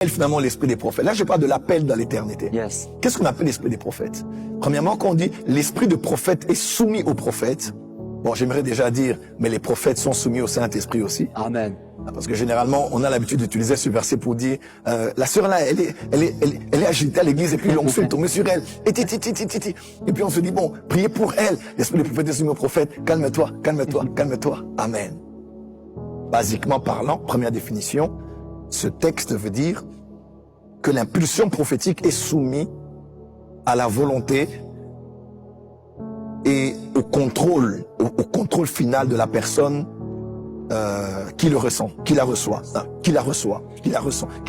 Finalement l'esprit des prophètes. Là, je parle de l'appel dans l'éternité. Yes. Qu'est-ce qu'on appelle l'esprit des prophètes? Premièrement, quand on dit l'esprit de prophète est soumis aux prophètes, bon, j'aimerais déjà dire, mais les prophètes sont soumis au Saint-Esprit aussi. Amen. Parce que généralement, on a l'habitude d'utiliser ce verset pour dire, la sœur là, elle est agitée à l'église et puis l'onction est tombée sur elle. Et puis on se dit, bon, priez pour elle. L'esprit des prophètes est soumis aux prophètes. Calme-toi, calme-toi, calme-toi. Amen. Basiquement parlant, première définition, ce texte veut dire que l'impulsion prophétique est soumise à la volonté et au contrôle final de la personne qui le ressent, qui la reçoit, qui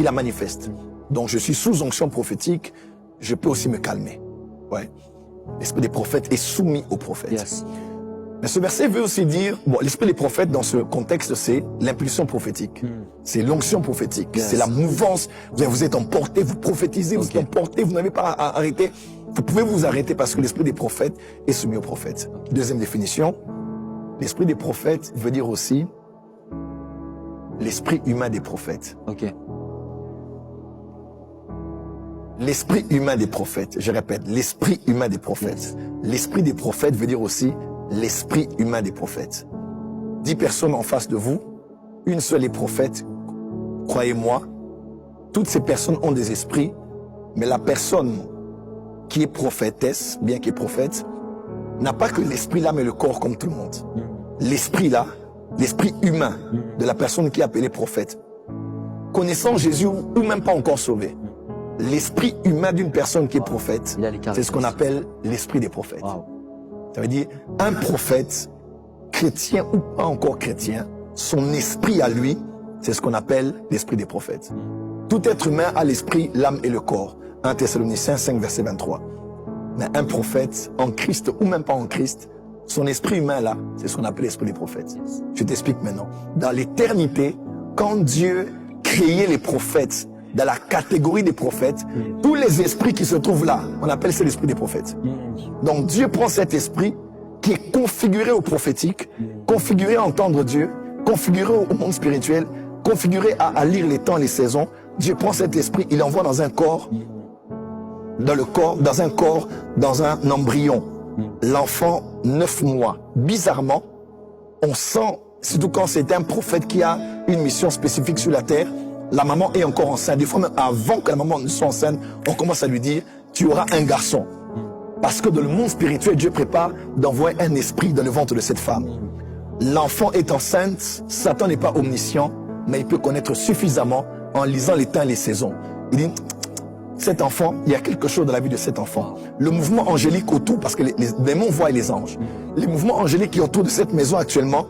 la manifeste. Donc je suis sous onction prophétique, je peux aussi me calmer. Ouais. L'esprit des prophètes est soumis aux prophètes. Yes. Mais ce verset veut aussi dire, bon, l'esprit des prophètes dans ce contexte, c'est l'impulsion prophétique. C'est l'onction prophétique. Yes. C'est la mouvance. Vous êtes emporté, vous prophétisez, vous êtes emporté, vous n'avez pas à arrêter. Vous pouvez vous arrêter parce que l'esprit des prophètes est soumis aux prophètes. Deuxième définition, l'esprit des prophètes veut dire aussi l'esprit humain des prophètes. Ok. L'esprit humain des prophètes. Je répète, l'esprit humain des prophètes. Yes. L'esprit des prophètes veut dire aussi l'esprit humain des prophètes. 10 personnes en face de vous, une seule est prophète. Croyez-moi, toutes ces personnes ont des esprits, mais la personne qui est prophétesse, bien qu'elle est prophète, n'a pas que l'esprit là, mais le corps comme tout le monde. L'esprit là, l'esprit humain de la personne qui est appelée prophète, connaissant Jésus ou même pas encore sauvé, l'esprit humain d'une personne qui est prophète, c'est ce qu'on appelle l'esprit des prophètes. Wow. Ça veut dire, un prophète, chrétien ou pas encore chrétien, son esprit à lui, c'est ce qu'on appelle l'esprit des prophètes. Tout être humain a l'esprit, l'âme et le corps. 1 Thessaloniciens 5, verset 23. Mais un prophète, en Christ ou même pas en Christ, son esprit humain là, c'est ce qu'on appelle l'esprit des prophètes. Je t'explique maintenant. Dans l'éternité, quand Dieu créait les prophètes, dans la catégorie des prophètes, tous les esprits qui se trouvent là, on appelle ça l'esprit des prophètes. Donc Dieu prend cet esprit qui est configuré au prophétique, configuré à entendre Dieu, configuré au monde spirituel, configuré à lire les temps, les saisons. Dieu prend cet esprit, il l'envoie dans un corps, dans un embryon. L'enfant, 9 mois. Bizarrement, on sent, surtout quand c'est un prophète qui a une mission spécifique sur la terre, la maman est encore enceinte. Des fois même avant que la maman ne soit enceinte, on commence à lui dire, tu auras un garçon. Parce que dans le monde spirituel, Dieu prépare d'envoyer un esprit dans le ventre de cette femme. L'enfant est enceinte, Satan n'est pas omniscient, mais il peut connaître suffisamment en lisant les temps et les saisons. Il dit, cet enfant, il y a quelque chose dans la vie de cet enfant. Le mouvement angélique autour, parce que les démons voient les anges. Les mouvements angéliques qui sont autour de cette maison actuellement,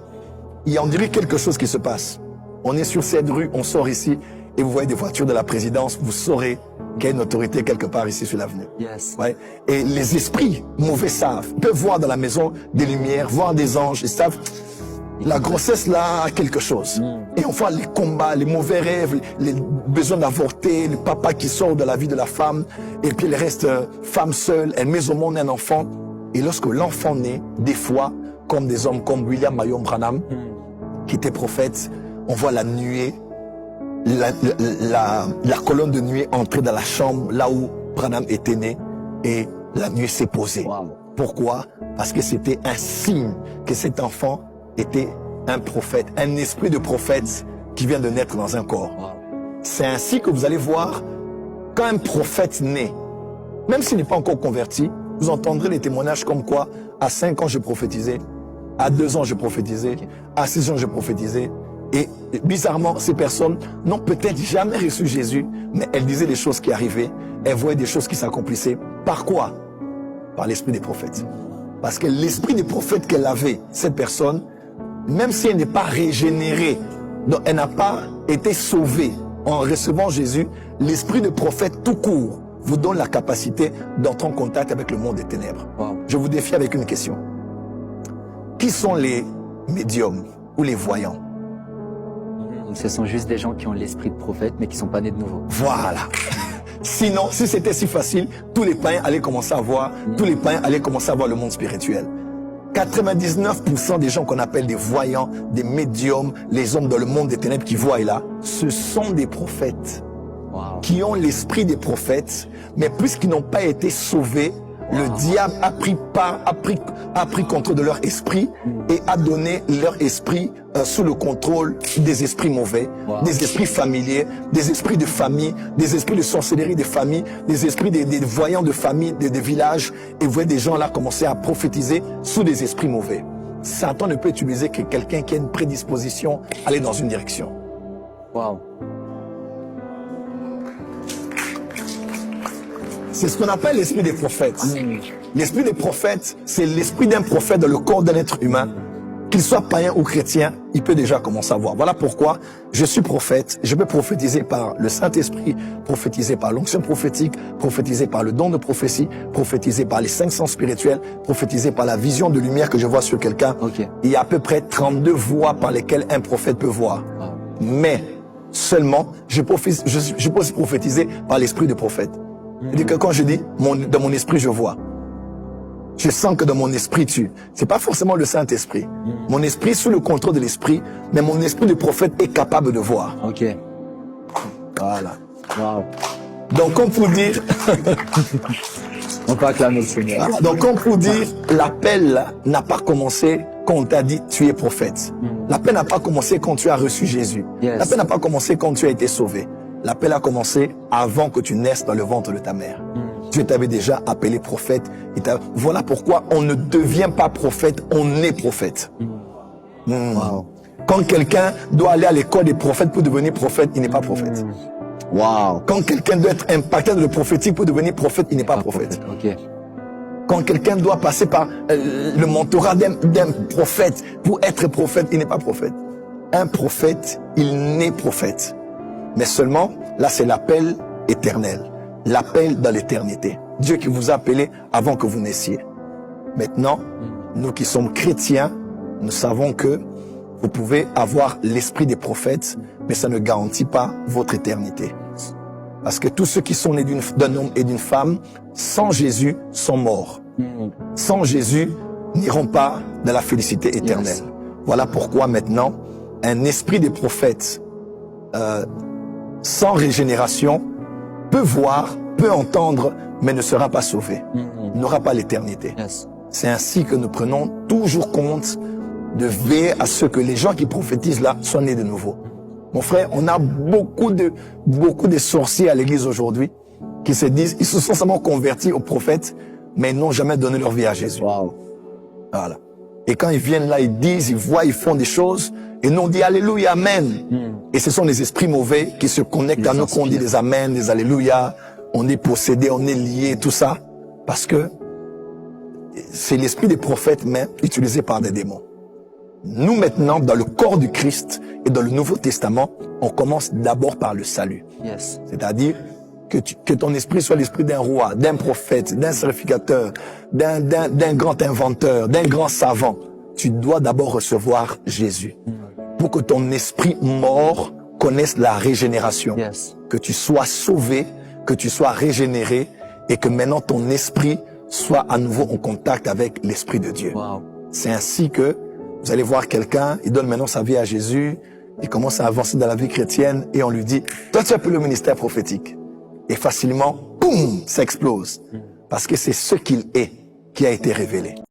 il y a on dirait quelque chose qui se passe. On est sur cette rue, on sort ici, et vous voyez des voitures de la présidence, vous saurez qu'il y a une autorité quelque part ici sur l'avenue. Yes. Ouais. Et les esprits mauvais savent, peuvent voir dans la maison des lumières, voir des anges, ils savent, la grossesse là a quelque chose. Et on voit les combats, les mauvais rêves, les besoins d'avorter, le papa qui sort de la vie de la femme, et puis elle reste femme seule, elle met au monde un enfant. Et lorsque l'enfant naît, des fois, comme des hommes comme William Marion Branham, qui était prophète, on voit la nuée, la colonne de nuée entrer dans la chambre là où Branham était né, et la nuée s'est posée. Wow. Pourquoi? Parce que c'était un signe que cet enfant était un prophète, un esprit de prophète qui vient de naître dans un corps. Wow. C'est ainsi que vous allez voir, quand un prophète naît, même s'il n'est pas encore converti, vous entendrez les témoignages comme quoi, à 5 ans je prophétisais, à 2 ans je prophétisais, à 6 ans je prophétisais. Et bizarrement, ces personnes n'ont peut-être jamais reçu Jésus, mais elles disaient des choses qui arrivaient, elles voyaient des choses qui s'accomplissaient. Par quoi? Par l'esprit des prophètes. Parce que l'esprit des prophètes qu'elle avait, cette personne, même si elle n'est pas régénérée, donc elle n'a pas été sauvée en recevant Jésus, l'esprit de prophète tout court vous donne la capacité d'entrer en contact avec le monde des ténèbres. Wow. Je vous défie avec une question. Qui sont les médiums ou les voyants? Ce sont juste des gens qui ont l'esprit de prophète, mais qui sont pas nés de nouveau. Voilà. Sinon, si c'était si facile, tous les païens allaient commencer à voir, le monde spirituel. 99% des gens qu'on appelle des voyants, des médiums, les hommes dans le monde des ténèbres qui voient là, ce sont des prophètes. Wow. qui ont l'esprit des prophètes, mais puisqu'ils n'ont pas été sauvés, le diable a pris contrôle de leur esprit et a donné leur esprit sous le contrôle des esprits mauvais, des esprits familiers, des esprits de famille, des esprits de sorcellerie de famille, des esprits des voyants de famille, des villages. Et vous voyez des gens là commencer à prophétiser sous des esprits mauvais. Satan ne peut utiliser que quelqu'un qui a une prédisposition à aller dans une direction. Wow. C'est ce qu'on appelle l'esprit des prophètes. L'esprit des prophètes, c'est l'esprit d'un prophète dans le corps d'un être humain. Qu'il soit païen ou chrétien, il peut déjà commencer à voir. Voilà pourquoi je suis prophète. Je peux prophétiser par le Saint-Esprit, prophétiser par l'onction prophétique, prophétiser par le don de prophétie, prophétiser par les 5 sens spirituels, prophétiser par la vision de lumière que je vois sur quelqu'un. Okay. Il y a à peu près 32 voies par lesquelles un prophète peut voir. Mais seulement, je peux aussi prophétiser par l'esprit de prophète. C'est-à-dire que quand je dis, dans mon esprit, je vois. Je sens que dans mon esprit, c'est pas forcément le Saint-Esprit. Mon esprit sous le contrôle de l'esprit, mais mon esprit de prophète est capable de voir. Ok. Voilà. Wow. Donc, comme pour dire... On peut acclamer le Seigneur. Voilà. Donc, comme pour dire, l'appel n'a pas commencé quand on t'a dit tu es prophète. L'appel n'a pas commencé quand tu as reçu Jésus. Yes. L'appel n'a pas commencé quand tu as été sauvé. L'appel a commencé avant que tu naisses dans le ventre de ta mère. Dieu t'avait déjà appelé prophète. Voilà pourquoi on ne devient pas prophète, on est prophète. Wow. Quand quelqu'un doit aller à l'école des prophètes pour devenir prophète, il n'est pas prophète. Wow. Quand quelqu'un doit être impacté dans le prophétique pour devenir prophète, il n'est pas prophète. Ok. Quand quelqu'un doit passer par le mentorat d'un prophète pour être prophète, il n'est pas prophète. Un prophète, il naît prophète. Mais seulement, là c'est l'appel éternel. L'appel dans l'éternité. Dieu qui vous a appelé avant que vous naissiez. Maintenant, nous qui sommes chrétiens, nous savons que vous pouvez avoir l'esprit des prophètes, mais ça ne garantit pas votre éternité. Parce que tous ceux qui sont nés d'un homme et d'une femme, sans Jésus, sont morts. Sans Jésus, n'iront pas dans la félicité éternelle. Yes. Voilà pourquoi maintenant, un esprit des prophètes sans régénération peut voir, peut entendre, mais ne sera pas sauvé. N'aura pas l'éternité. Yes. C'est ainsi que nous prenons toujours compte de veiller à ce que les gens qui prophétisent là soient nés de nouveau. Mon frère, on a beaucoup de sorciers à l'église aujourd'hui qui se disent, ils se sont seulement convertis aux prophètes, mais ils n'ont jamais donné leur vie à Jésus. Wow. Voilà. Et quand ils viennent là, ils disent, ils voient, ils font des choses, et nous on dit Alléluia, Amen. Et ce sont les esprits mauvais qui se connectent à nous, qu'on dit des Amen, des Alléluia, on est possédé, on est lié, tout ça, parce que c'est l'esprit des prophètes, mais utilisé par des démons. Nous maintenant, dans le corps du Christ et dans le Nouveau Testament, on commence d'abord par le salut. Yes. C'est-à-dire que ton esprit soit l'esprit d'un roi, d'un prophète, d'un sacrificateur, d'un grand inventeur, d'un grand savant. Tu dois d'abord recevoir Jésus pour que ton esprit mort connaisse la régénération. Yes. Que tu sois sauvé, que tu sois régénéré et que maintenant ton esprit soit à nouveau en contact avec l'Esprit de Dieu. Wow. C'est ainsi que vous allez voir quelqu'un, il donne maintenant sa vie à Jésus, il commence à avancer dans la vie chrétienne et on lui dit, toi tu as pris le ministère prophétique. Et facilement, boum, ça explose. Parce que c'est ce qu'il est qui a été révélé.